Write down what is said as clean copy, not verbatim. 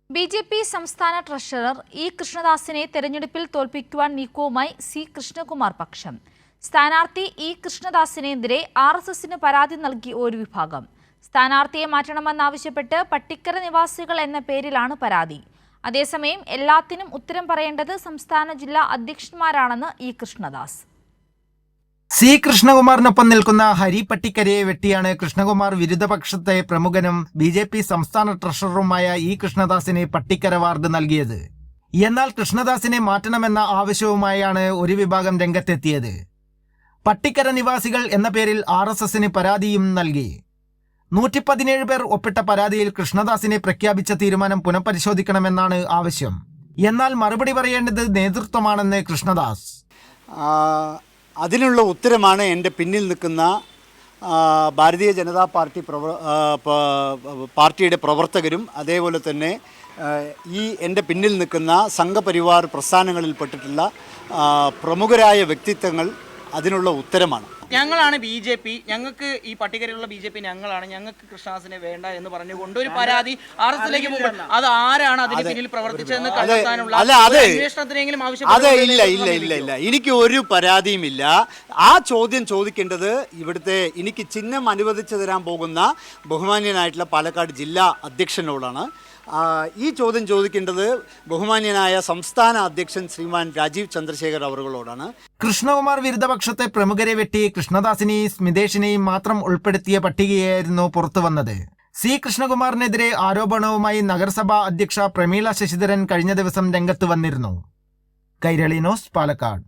BJP. സംസ്ഥാന treasurer E. കൃഷ്ണദാസിനെ തെരഞ്ഞെടുപ്പിൽ തോൽപ്പിക്കുവാൻ നീക്കവുമായി C. Krishnakumar പക്ഷം. സ്ഥാനാർത്ഥി ഇ. കൃഷ്ണദാസിനെതിരെ ആർ.എസ്.എസിന് പരാതി നൽകി ഒരു വിഭാഗം. സ്ഥാനാർത്ഥിയെ മാറ്റണമെന്നാവശ്യപ്പെട്ട് പട്ടിക്കര നിവാസികൾ എന്ന പേരിലാണ് പരാതി. അതേസമയം എല്ലാത്തിനും ഉത്തരം പറയേണ്ടത് സംസ്ഥാന ജില്ലാ അധ്യക്ഷന്മാരാണെന്ന് ഇ. കൃഷ്ണദാസ്. സി. കൃഷ്ണകുമാറിനൊപ്പം നിൽക്കുന്ന ഹരി പട്ടിക്കരയെ വെട്ടിയാണ് കൃഷ്ണകുമാർ വിരുദ്ധപക്ഷത്തെ പ്രമുഖനും ബി.ജെ.പി. സംസ്ഥാന ട്രഷററുമായ ഇ. കൃഷ്ണദാസിന് പട്ടിക്കര വാർഡ് നൽകിയത്. എന്നാൽ കൃഷ്ണദാസിനെ മാറ്റണമെന്ന ആവശ്യവുമായാണ് ഒരു വിഭാഗം രംഗത്തെത്തിയത്. പട്ടിക്കര നിവാസികൾ എന്ന പേരിൽ ആർ.എസ്.എസിന് പരാതിയും നൽകി. 117 പേർ ഒപ്പിട്ട പരാതിയിൽ കൃഷ്ണദാസിനെ പ്രഖ്യാപിച്ച തീരുമാനം പുനഃപരിശോധിക്കണമെന്നാണ് ആവശ്യം. എന്നാൽ മറുപടി പറയേണ്ടത് നേതൃത്വമാണെന്ന് കൃഷ്ണദാസ്. അതിനുള്ള ഉത്തരമാണ് എൻ്റെ പിന്നിൽ നിൽക്കുന്ന ഭാരതീയ ജനതാ പാർട്ടിയുടെ പ്രവർത്തകരും അതേപോലെ തന്നെ എൻ്റെ പിന്നിൽ നിൽക്കുന്ന സംഘപരിവാർ പ്രസ്ഥാനങ്ങളിൽപ്പെട്ടിട്ടുള്ള പ്രമുഖരായ വ്യക്തിത്വങ്ങൾ അതിനുള്ള ഉത്തരമാണ്. ഞങ്ങളാണ് ബി.ജെ.പി. ഞങ്ങൾക്ക് ഈ പട്ടികയിലുള്ള ബി.ജെ.പി. ഞങ്ങളാണ്, ഞങ്ങൾക്ക് കൃഷ്ണദാസിനെ വേണ്ട എന്ന് പറഞ്ഞുകൊണ്ട് ഒരു പരാതി ആർ.എസ്.എസിലേക്ക് പോകും. അത് ആരാണ് അതിന് പിന്നിൽ പ്രവർത്തിച്ചതെന്ന് കണ്ടെത്താനുള്ള അന്വേഷണത്തിനെങ്കിലും ഇല്ല. എനിക്ക് ഒരു പരാതിയുമില്ല. ആ ചോദ്യം ചോദിക്കേണ്ടത് ഇവിടുത്തെ എനിക്ക് ചിഹ്നം അനുവദിച്ചു തരാൻ പോകുന്ന ബഹുമാന്യനായിട്ടുള്ള പാലക്കാട് ജില്ലാ അധ്യക്ഷനോടാണ്. ഈ ചോദ്യം ചോദിക്കേണ്ടത് ബഹുമാന്യനായ സംസ്ഥാന അധ്യക്ഷൻ ശ്രീമാൻ രാജീവ് ചന്ദ്രശേഖർ അവറുകളോടാണ്. കൃഷ്ണകുമാർ വിരുദ്ധപക്ഷത്തെ പ്രമുഖരെ വെട്ടി കൃഷ്ണദാസിനെയും സ്മിതേഷിനെയും മാത്രം ഉൾപ്പെടുത്തിയ പട്ടികയായിരുന്നു പുറത്തുവന്നത്. സി. കൃഷ്ണകുമാറിനെതിരെ ആരോപണവുമായി നഗരസഭാ അധ്യക്ഷ പ്രമീള ശശിധരൻ കഴിഞ്ഞ ദിവസം രംഗത്ത് വന്നിരുന്നു. കൈരളി ന്യൂസ്, പാലക്കാട്.